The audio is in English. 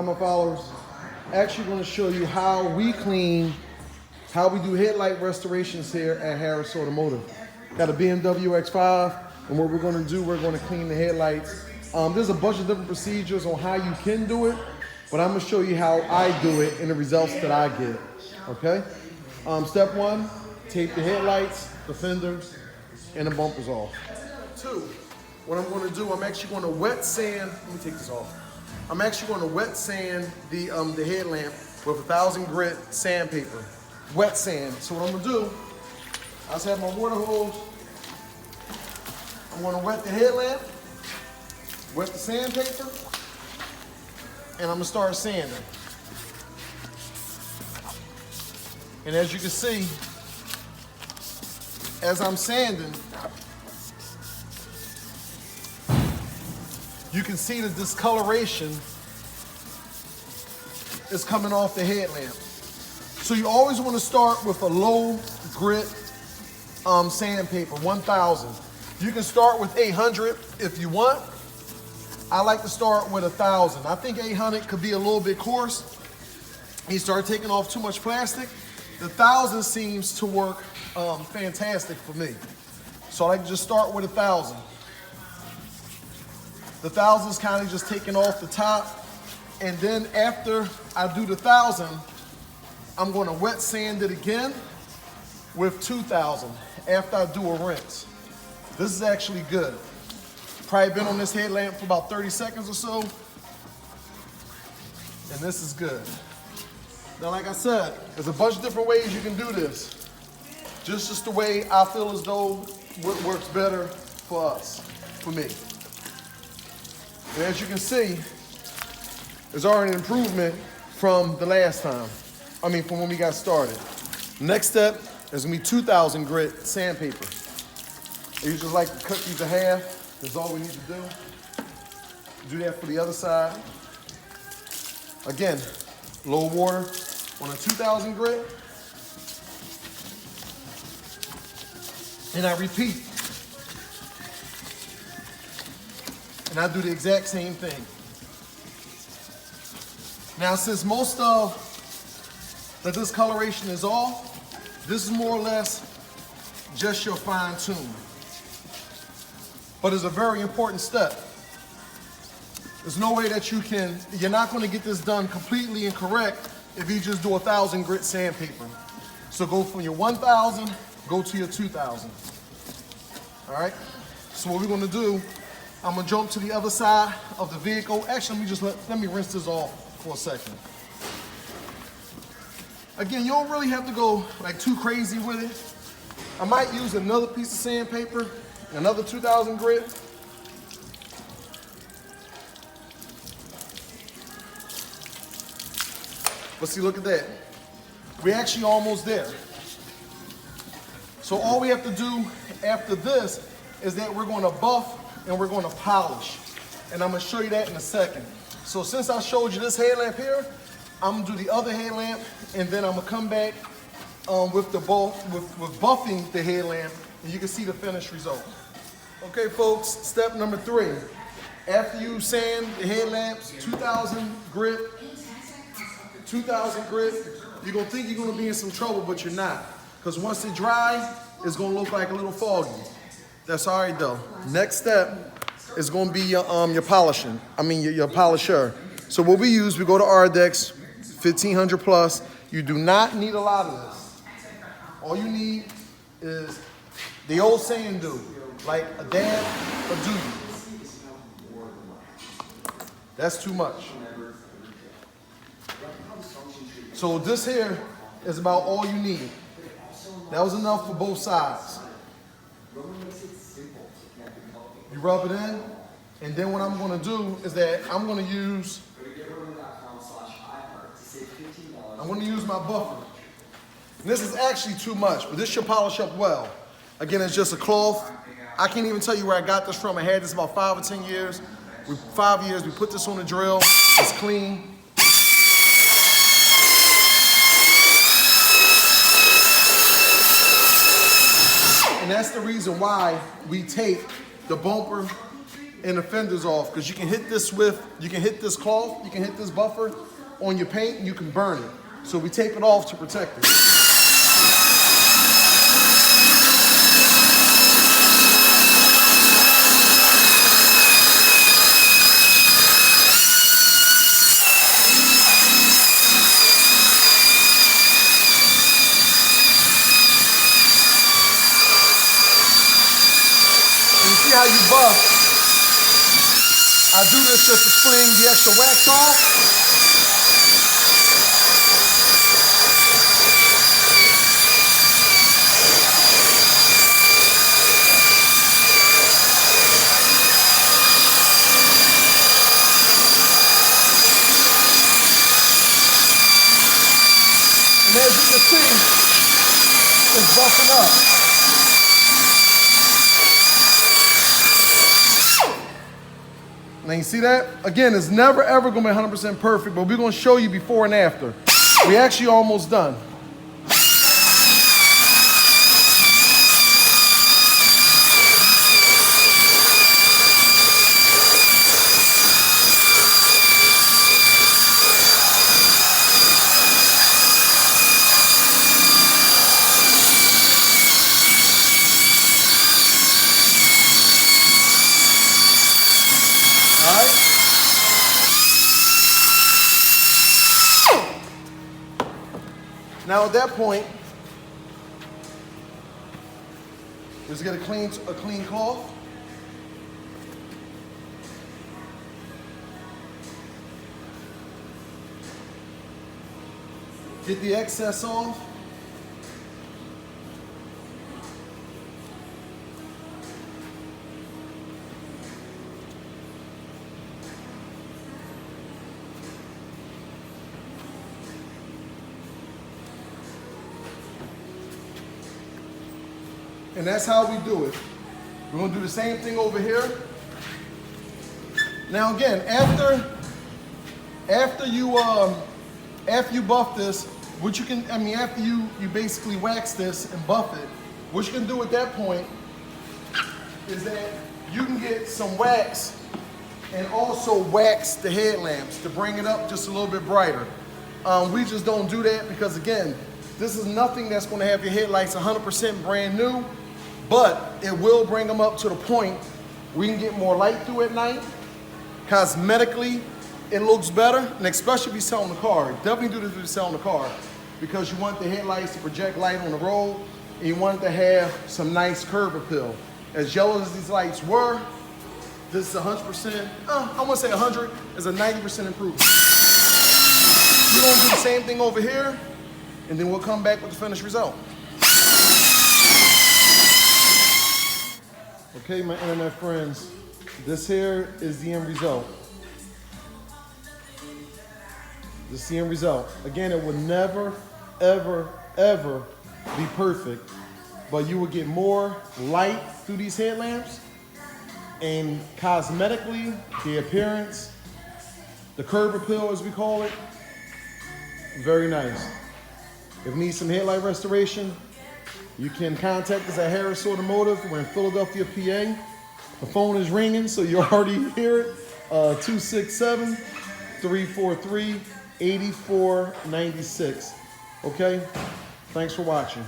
my followers. Actually going to show you how we do headlight restorations here at Harris Automotive. Got a BMW X5, and what we're going to do, we're going to clean the headlights. There's a bunch of different procedures on how you can do it, but I'm going to show you how I do it and the results that I get, okay? Step one, tape the headlights, the fenders, and the bumpers off. Two, what I'm going to do, I'm actually going to wet sand, let me take this off. I'm actually going to wet sand the headlamp with 1,000 grit sandpaper. Wet sand. So what I'm going to do, I just have my water hose. I'm going to wet the headlamp, wet the sandpaper, and I'm going to start sanding. And as you can see, as I'm sanding, you can see the discoloration is coming off the headlamp. So you always want to start with a low grit sandpaper, 1,000. You can start with 800 if you want. I like to start with 1,000. I think 800 could be a little bit coarse. You start taking off too much plastic. The 1,000 seems to work fantastic for me. So I like to just start with 1,000. The 1,000 is kind of just taking off the top. And then after I do the 1,000, I'm going to wet sand it again with 2,000 after I do a rinse. This is actually good. Probably been on this headlamp for about 30 seconds or so. And this is good. Now, like I said, there's a bunch of different ways you can do this. Just the way I feel as though what works better for us, for me. And as you can see, there's already an improvement from the last time. I mean, from when we got started. Next step is gonna be 2,000 grit sandpaper. If you just like to cut these in half, that's all we need to do. Do that for the other side. Again, low water on a 2,000 grit. And I repeat. And I do the exact same thing. Now, since most of the discoloration is off, this is more or less just your fine tune. But it's a very important step. There's no way that you're not going to get this done completely and correct if you just do 1,000 grit sandpaper. So go from your 1,000, go to your 2,000. All right? So what we're going to do, I'm going to jump to the other side of the vehicle. Actually, let me rinse this off for a second. Again, you don't really have to go like too crazy with it. I might use another piece of sandpaper, another 2,000 grit. But see, look at that. We're actually almost there. So all we have to do after this is that we're going to buff and we're going to polish. And I'm going to show you that in a second. So since I showed you this headlamp here, I'm going to do the other headlamp, and then I'm going to come back with buffing the headlamp, and you can see the finished result. Okay, folks, step number 3. After you sand the headlamps, 2,000 grit, you're going to think you're going to be in some trouble, but you're not. Because once it dries, it's going to look like a little foggy. That's all right, though. Next step is going to be your polishing. Your polisher. So what we use, we go to Ardex, 1,500 plus. You do not need a lot of this. All you need is the old saying do, like a dab or do. That's too much. So this here is about all you need. That was enough for both sides. You rub it in, and then what I'm going to do is that I'm going to use my buffer. And this is actually too much, but this should polish up well. Again, it's just a cloth. I can't even tell you where I got this from. I had this about 5 or 10 years. 5 years, we put this on the drill. It's clean. And that's the reason why we tape the bumper and the fenders off, because you can hit this cloth, you can hit this buffer on your paint and you can burn it. So we tape it off to protect it. See how you buff. I do this just to fling the extra wax off. And as you can see, it's buffing up. Now you see that? Again, it's never ever gonna be 100% perfect, but we're gonna show you before and after. We actually almost done. Now at that point, just get a clean cloth. Get the excess off. And that's how we do it. We're gonna do the same thing over here. Now again, after you buff this, after you basically wax this and buff it, what you can do at that point is that you can get some wax and also wax the headlamps to bring it up just a little bit brighter. We just don't do that because again, this is nothing that's gonna have your headlights 100% brand new. But it will bring them up to the point we can get more light through at night. Cosmetically, it looks better, and especially if you're selling the car. Definitely do this if you're selling the car, because you want the headlights to project light on the road, and you want it to have some nice curb appeal. As yellow as these lights were, this is 100%, I wouldn't say 100, it's a 90% improvement. We're gonna do the same thing over here, and then we'll come back with the finished result. Okay, my internet friends, this here is the end result. This is the end result. Again, it will never, ever, ever be perfect, but you will get more light through these headlamps, and cosmetically, the appearance, the curb appeal as we call it, very nice. If you need some headlight restoration, you can contact us at Harris Automotive. We're in Philadelphia, PA. The phone is ringing, so you already hear it. 267-343-8496. Okay? Thanks for watching.